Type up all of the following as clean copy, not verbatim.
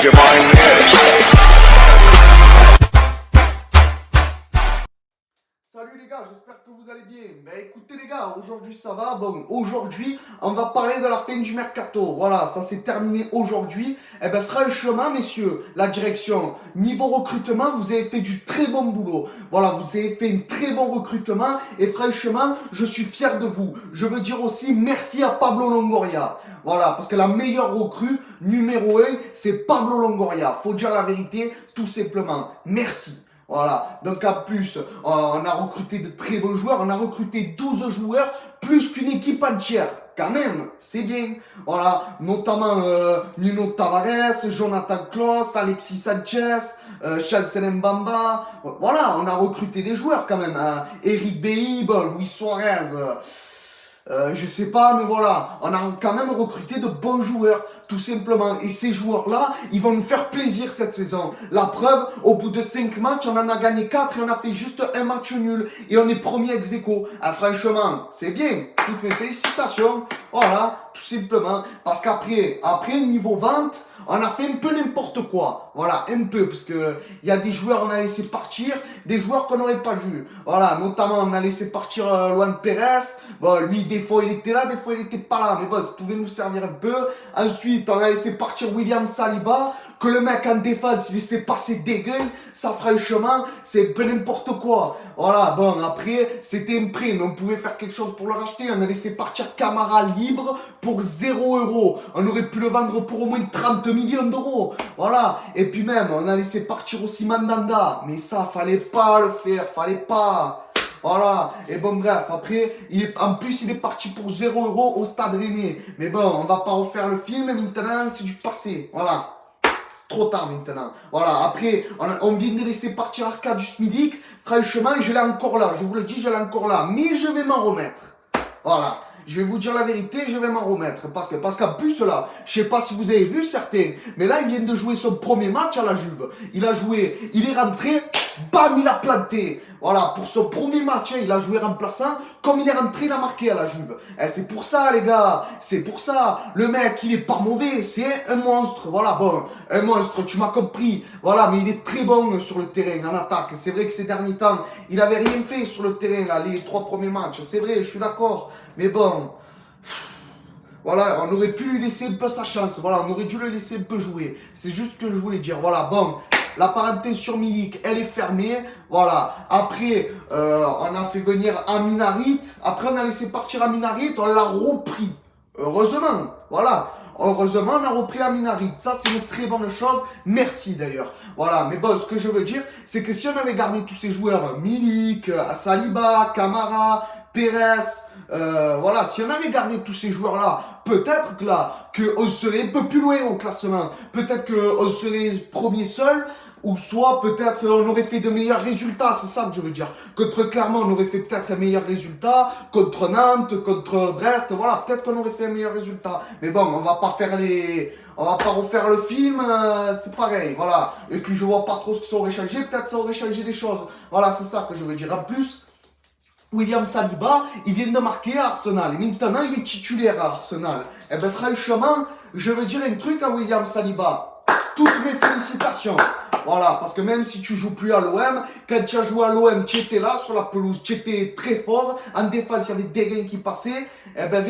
Salut les gars, j'espère que vous allez bien. Ben écoutez les gars, aujourd'hui ça va. Bon, aujourd'hui on va parler de la fin du mercato. Voilà, ça s'est terminé aujourd'hui. Et ben franchement messieurs, la direction, niveau recrutement, vous avez fait du très bon boulot. Voilà, vous avez fait un très bon recrutement et franchement, je suis fier de vous. Je veux dire aussi merci à Pablo Longoria. Voilà, parce que la meilleure recrue, numéro 1, c'est Pablo Longoria. Faut dire la vérité, tout simplement. Merci. Voilà, donc en plus, on a recruté de très bons joueurs, on a recruté 12 joueurs, plus qu'une équipe entière. Quand même, c'est bien. Voilà, notamment Nuno Tavares, Jonathan Klaus, Alexis Sanchez, Chancel Mbamba. Voilà, on a recruté des joueurs quand même. Hein. Eric Bailly, Luis Suarez. Je sais pas, mais voilà, on a quand même recruté de bons joueurs, tout simplement. Et ces joueurs-là, ils vont nous faire plaisir cette saison. La preuve, au bout de 5 matchs, on en a gagné 4 et on a fait juste un match nul. Et on est premier ex aequo. Ah, franchement, c'est bien. Toutes mes félicitations. Voilà, tout simplement. Parce qu'après, niveau vente, on a fait un peu n'importe quoi. Voilà, un peu. Parce que il y a des joueurs, on a laissé partir, des joueurs qu'on n'aurait pas dû. Voilà, notamment, on a laissé partir Luan Perez. Bon, lui, des fois, il était là, des fois, il était pas là. Mais bon, ça pouvait nous servir un peu. Ensuite, on a laissé partir William Saliba. Que le mec en défense, il s'est passé des gueules. Ça, franchement, c'est un peu n'importe quoi. Voilà, bon, après, c'était un prêt. Mais on pouvait faire quelque chose pour le racheter. On a laissé partir Camara libre pour 0 €. On aurait pu le vendre pour au moins 30 millions d'euros. Voilà. Et puis même, on a laissé partir aussi Mandanda. Mais ça, fallait pas le faire. Fallait pas. Voilà, et bon bref, après, en plus il est parti pour 0 € au Stade Rennais. Mais bon, on va pas refaire le film, maintenant c'est du passé, voilà. C'est trop tard maintenant. Voilà, après, on vient de laisser partir Arkadiusz Milik. Franchement, je l'ai encore là, je vous le dis, je l'ai encore là. Mais je vais m'en remettre. Voilà. Je vais vous dire la vérité, je vais m'en remettre. Parce qu'en plus là, je sais pas si vous avez vu certains, mais là, il vient de jouer son premier match à la Juve. Il a joué, il est rentré, bam, il a planté. Voilà, pour son premier match, il a joué remplaçant. Comme il est rentré, il a marqué à la Juve. Et c'est pour ça, les gars. C'est pour ça. Le mec, il est pas mauvais. C'est un monstre. Voilà, bon, un monstre, tu m'as compris. Voilà, mais il est très bon sur le terrain, en attaque. C'est vrai que ces derniers temps, il avait rien fait sur le terrain, là, les 3 premiers matchs. C'est vrai, je suis d'accord. Mais bon, voilà, on aurait pu lui laisser un peu sa chance. Voilà, on aurait dû le laisser un peu jouer. C'est juste ce que je voulais dire. Voilà, bon, la parenthèse sur Milik, elle est fermée. Voilà, après, on a fait venir Amin Harit. Après, on a laissé partir Amin Harit. On l'a repris. Heureusement, voilà. Heureusement, on a repris Amin Harit. Ça, c'est une très bonne chose. Merci d'ailleurs. Voilà, mais bon, ce que je veux dire, c'est que si on avait gardé tous ces joueurs, Milik, Saliba, Camara, Perez, voilà, si on avait gardé tous ces joueurs-là, peut-être que là, qu'on serait un peu plus loin au classement. Peut-être qu'on serait premier seul, ou soit peut-être on aurait fait de meilleurs résultats, c'est ça que je veux dire. Contre Clermont, on aurait fait peut-être un meilleur résultat. Contre Nantes, contre Brest, voilà, peut-être qu'on aurait fait un meilleur résultat. Mais bon, on va pas refaire le film, c'est pareil, voilà. Et puis je vois pas trop ce que ça aurait changé, peut-être ça aurait changé des choses. Voilà, c'est ça que je veux dire. En plus, William Saliba, il vient de marquer à Arsenal. Et maintenant, il est titulaire à Arsenal. Eh bien, franchement, je veux dire un truc à William Saliba. Toutes mes félicitations. Voilà, parce que même si tu joues plus à l'OM, quand tu as joué à l'OM, tu étais là sur la pelouse, tu étais très fort. En défense, il y avait des gains qui passaient. Eh ben,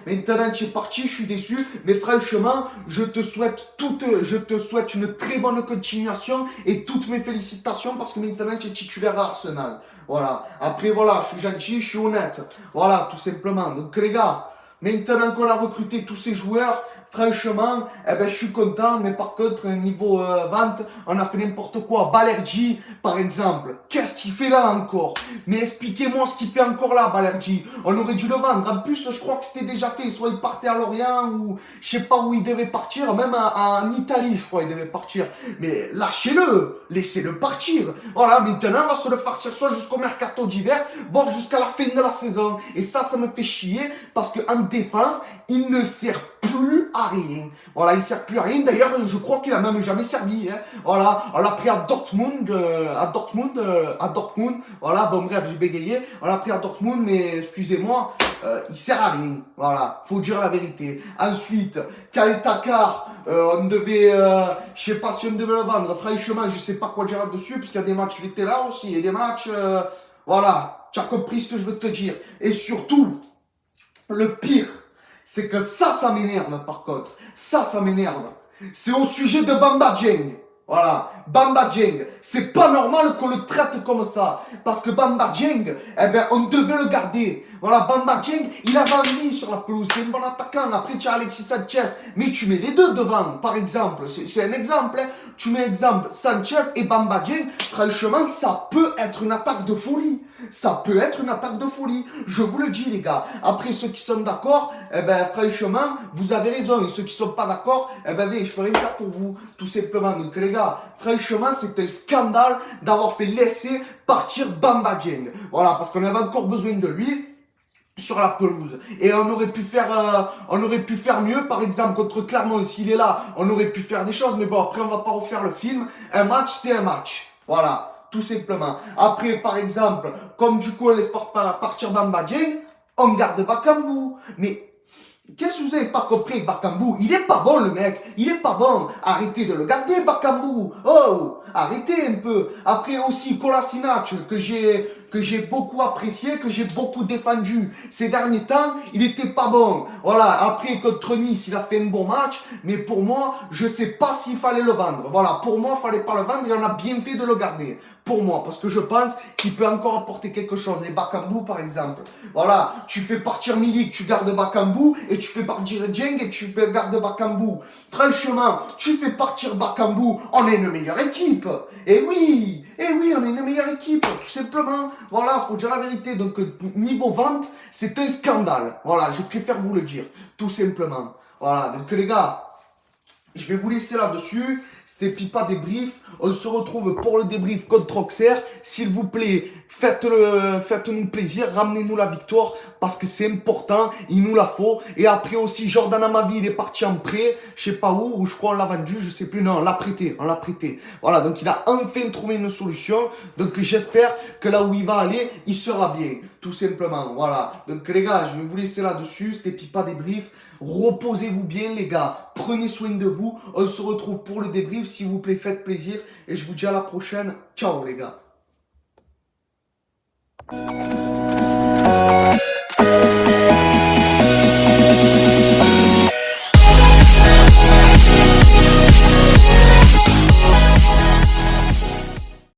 maintenant tu es parti, je suis déçu. Mais franchement, je te souhaite une très bonne continuation et toutes mes félicitations parce que maintenant tu es titulaire à Arsenal. Voilà. Après, voilà, je suis gentil, je suis honnête. Voilà, tout simplement. Donc, les gars, maintenant qu'on a recruté tous ces joueurs, franchement, eh ben, je suis content, mais par contre, niveau vente, on a fait n'importe quoi. Balerji, par exemple, qu'est-ce qu'il fait là encore? Mais expliquez-moi ce qu'il fait encore là, Balerji. On aurait dû le vendre. En plus, je crois que c'était déjà fait. Soit il partait à Lorient, ou je sais pas où il devait partir, même en Italie, je crois, il devait partir. Mais lâchez-le, laissez-le partir. Voilà, maintenant, on va se le farcir soit jusqu'au mercato d'hiver, voire jusqu'à la fin de la saison. Et ça me fait chier, parce qu'en défense, il ne sert plus à rien. Voilà, il sert plus à rien. D'ailleurs, je crois qu'il a même jamais servi. Hein. Voilà, on l'a pris à Dortmund, à Dortmund. Voilà, bon bref, j'ai bégayé. On l'a pris à Dortmund, mais excusez-moi, il sert à rien. Voilà, faut dire la vérité. Ensuite, Khaled Takar, on devait, je sais pas si on devait le vendre. Franchement, je sais pas quoi dire là-dessus, puisqu'il y a des matchs, il était là aussi, et des matchs, voilà, tu as compris ce que je veux te dire. Et surtout, le pire, c'est que ça m'énerve par contre. Ça m'énerve. C'est au sujet de Bamba Dieng. Voilà, Bamba Dieng. C'est pas normal qu'on le traite comme ça. Parce que Bamba Dieng, eh ben, on devait le garder. Voilà, Bamba Dieng, il avait envie sur la pelouse. C'est un bon attaquant. Après, tu as Alexis Sanchez. Mais tu mets les deux devant, par exemple. C'est un exemple. Hein. Tu mets exemple Sanchez et Bamba Dieng. Franchement, ça peut être une attaque de folie. Ça peut être une attaque de folie. Je vous le dis, les gars. Après, ceux qui sont d'accord, eh ben, franchement, vous avez raison. Et ceux qui sont pas d'accord, eh ben, je peux rien faire pour vous. Tout simplement. Donc, les gars, franchement, c'est un scandale d'avoir fait laisser partir Bamba Dieng. Voilà, parce qu'on avait encore besoin de lui sur la pelouse. Et on aurait pu faire mieux, par exemple, contre Clermont, s'il est là, on aurait pu faire des choses, mais bon, après, on va pas refaire le film. Un match, c'est un match. Voilà. Tout simplement. Après, par exemple, comme du coup, on laisse partir Bamba Dieng, on garde Bakambu. Mais qu'est-ce que vous avez pas compris avec Bakambu? Il est pas bon, le mec. Il est pas bon. Arrêtez de le garder, Bakambu. Oh, arrêtez un peu. Après aussi, Kolasinac, que j'ai beaucoup apprécié, que j'ai beaucoup défendu. Ces derniers temps, il était pas bon. Voilà. Après, contre Nice, il a fait un bon match. Mais pour moi, je sais pas s'il fallait le vendre. Voilà. Pour moi, il fallait pas le vendre et on a bien fait de le garder. Pour moi, parce que je pense qu'il peut encore apporter quelque chose. Les Bakambu, par exemple. Voilà, tu fais partir Milik, tu gardes Bakambu, et tu fais partir Dieng et tu gardes Bakambu. Franchement, tu fais partir Bakambu, on est une meilleure équipe. Et oui, on est une meilleure équipe, tout simplement. Voilà, faut dire la vérité. Donc, niveau vente, c'est un scandale. Voilà, je préfère vous le dire, tout simplement. Voilà, donc les gars, je vais vous laisser là-dessus. C'était Pipa Débrief. On se retrouve pour le débrief contre Auxerre. S'il vous plaît, faites-nous plaisir. Ramenez-nous la victoire parce que c'est important. Il nous la faut. Et après aussi, Jordan Amavi, il est parti en prêt. Je sais pas où. Ou je crois on l'a vendu. Je sais plus. Non, on l'a prêté. Voilà. Donc, il a enfin trouvé une solution. Donc, j'espère que là où il va aller, il sera bien. Tout simplement. Voilà. Donc, les gars, je vais vous laisser là-dessus. C'était Pipa Débrief. Reposez-vous bien, les gars. Prenez soin de vous. On se retrouve pour le débrief. S'il vous plaît, faites plaisir. Et je vous dis à la prochaine. Ciao, les gars.